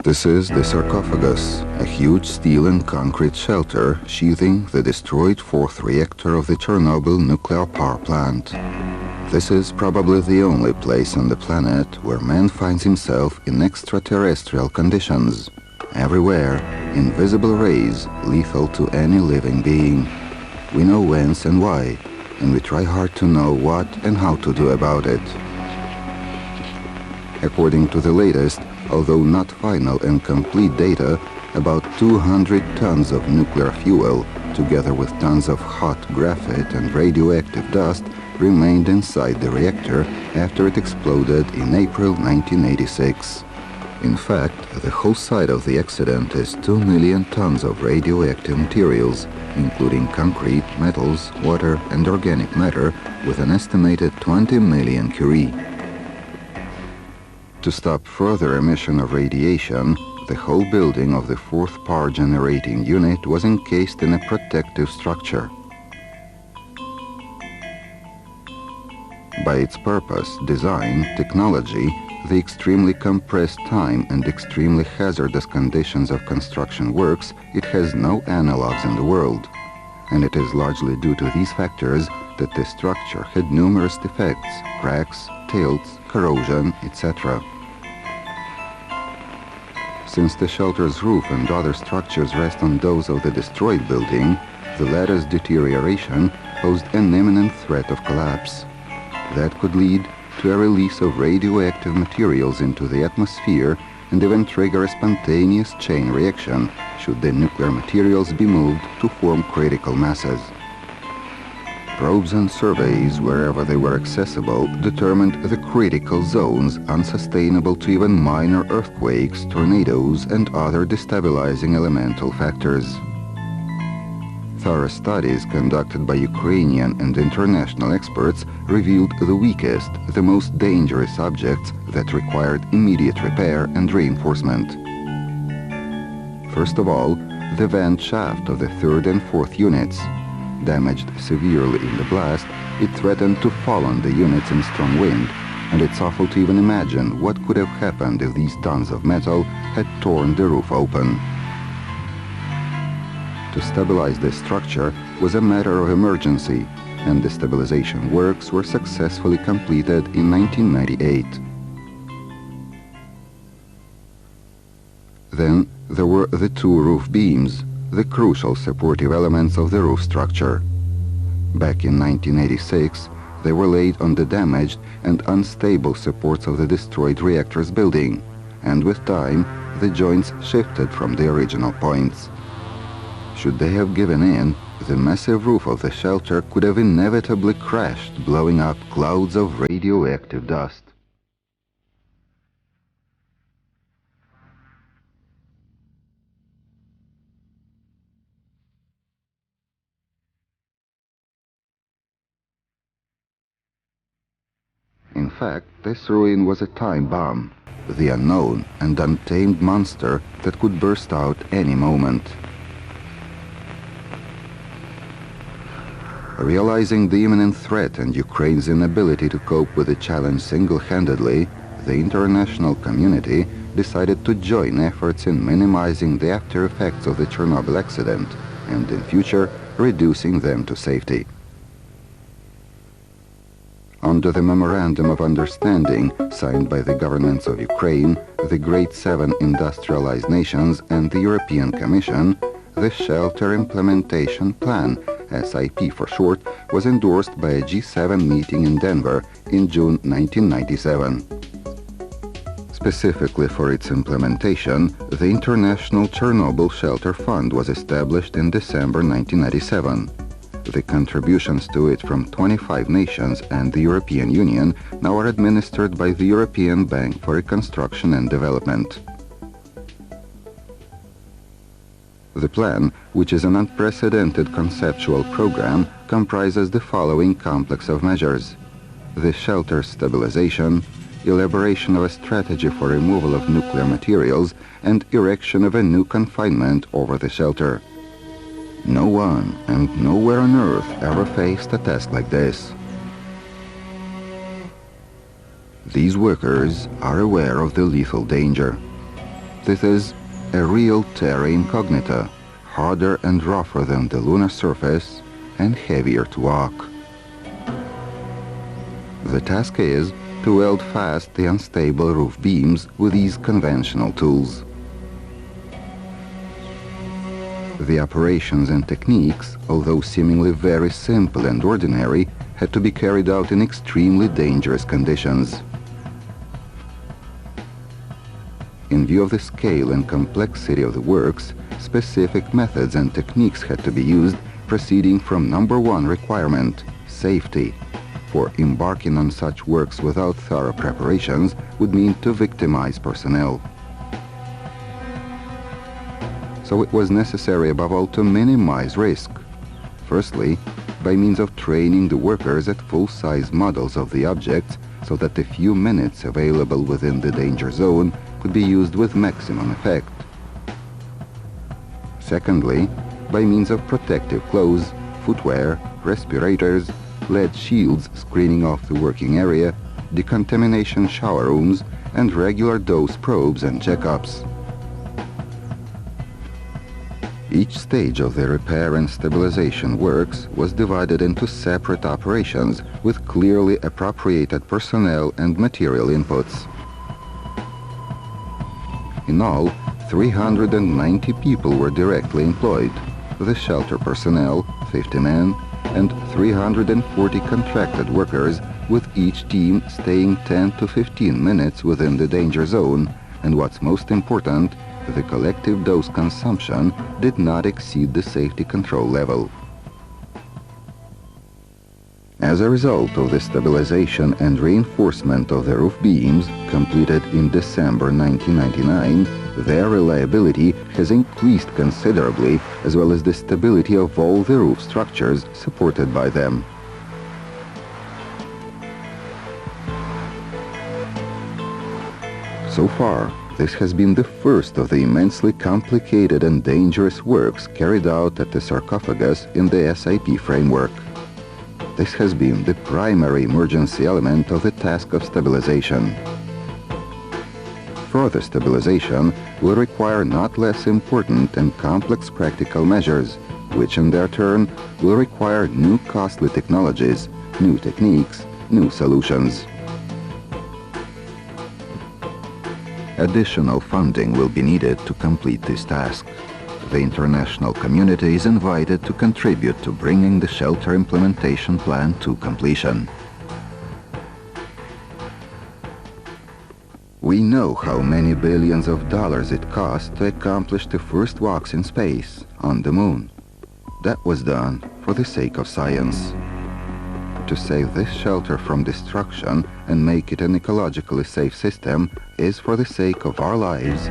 This is the sarcophagus, a huge steel and concrete shelter sheathing the destroyed fourth reactor of the Chernobyl nuclear power plant. This is probably the only place on the planet where man finds himself in extraterrestrial conditions. Everywhere, invisible rays lethal to any living being. We know whence and why, and we try hard to know what and how to do about it. According to the latest, although not final and complete data, about 200 tons of nuclear fuel, together with tons of hot graphite and radioactive dust, remained inside the reactor after it exploded in April 1986. In fact, the whole site of the accident is 2 million tons of radioactive materials, including concrete, metals, water, and organic matter, with an estimated 20 million curie. To stop further emission of radiation, the whole building of the fourth power generating unit was encased in a protective structure. By its purpose, design, technology, the extremely compressed time and extremely hazardous conditions of construction works, it has no analogues in the world. And it is largely due to these factors that the structure had numerous defects, cracks, tilts, corrosion, etc. Since the shelter's roof and other structures rest on those of the destroyed building, the latter's deterioration posed an imminent threat of collapse. That could lead to a release of radioactive materials into the atmosphere and even trigger a spontaneous chain reaction should the nuclear materials be moved to form critical masses. Probes and surveys, wherever they were accessible, determined the critical zones unsustainable to even minor earthquakes, tornadoes, and other destabilizing elemental factors. Thorough studies conducted by Ukrainian and international experts revealed the weakest, the most dangerous objects that required immediate repair and reinforcement. First of all, the vent shaft of the third and fourth units. Damaged severely in the blast, it threatened to fall on the units in strong wind, and it's awful to even imagine what could have happened if these tons of metal had torn the roof open. To stabilize this structure was a matter of emergency, and the stabilization works were successfully completed in 1998. Then there were the two roof beams, the crucial supportive elements of the roof structure. Back in 1986, they were laid on the damaged and unstable supports of the destroyed reactor's building, and with time, the joints shifted from the original points. Should they have given in, the massive roof of the shelter could have inevitably crashed, blowing up clouds of radioactive dust. In fact, this ruin was a time bomb, the unknown and untamed monster that could burst out any moment. Realizing the imminent threat and Ukraine's inability to cope with the challenge single-handedly, the international community decided to join efforts in minimizing the after-effects of the Chernobyl accident and, in future, reducing them to safety. Under the Memorandum of Understanding signed by the governments of Ukraine, the Great Seven industrialized nations, and the European Commission, the Shelter Implementation Plan, SIP for short, was endorsed by a G7 meeting in Denver in June 1997. Specifically for its implementation, the International Chernobyl Shelter Fund was established in December 1997. The contributions to it from 25 nations and the European Union now are administered by the European Bank for Reconstruction and Development. The plan, which is an unprecedented conceptual program, comprises the following complex of measures: the shelter stabilization, elaboration of a strategy for removal of nuclear materials, and erection of a new confinement over the shelter. No one and nowhere on Earth ever faced a task like this. These workers are aware of the lethal danger. This is a real terra incognita, harder and rougher than the lunar surface and heavier to walk. The task is to weld fast the unstable roof beams with these conventional tools. The operations and techniques, although seemingly very simple and ordinary, had to be carried out in extremely dangerous conditions. In view of the scale and complexity of the works, specific methods and techniques had to be used, proceeding from number one requirement, safety. For embarking on such works without thorough preparations would mean to victimize personnel. So it was necessary above all to minimize risk. Firstly, by means of training the workers at full-size models of the objects so that the few minutes available within the danger zone could be used with maximum effect. Secondly, by means of protective clothes, footwear, respirators, lead shields screening off the working area, decontamination shower rooms, and regular dose probes and checkups. Each stage of the repair and stabilization works was divided into separate operations with clearly appropriated personnel and material inputs. In all, 390 people were directly employed, the shelter personnel, 50 men, and 340 contracted workers, with each team staying 10 to 15 minutes within the danger zone, and what's most important, the collective dose consumption did not exceed the safety control level. As a result of the stabilization and reinforcement of the roof beams, completed in December 1999, their reliability has increased considerably, as well as the stability of all the roof structures supported by them. So far, this has been the first of the immensely complicated and dangerous works carried out at the sarcophagus in the SIP framework. This has been the primary emergency element of the task of stabilization. Further stabilization will require not less important and complex practical measures, which in their turn will require new costly technologies, new techniques, new solutions. Additional funding will be needed to complete this task. The international community is invited to contribute to bringing the shelter implementation plan to completion. We know how many billions of dollars it cost to accomplish the first walks in space, on the moon. That was done for the sake of science. To save this shelter from destruction and make it an ecologically safe system is for the sake of our lives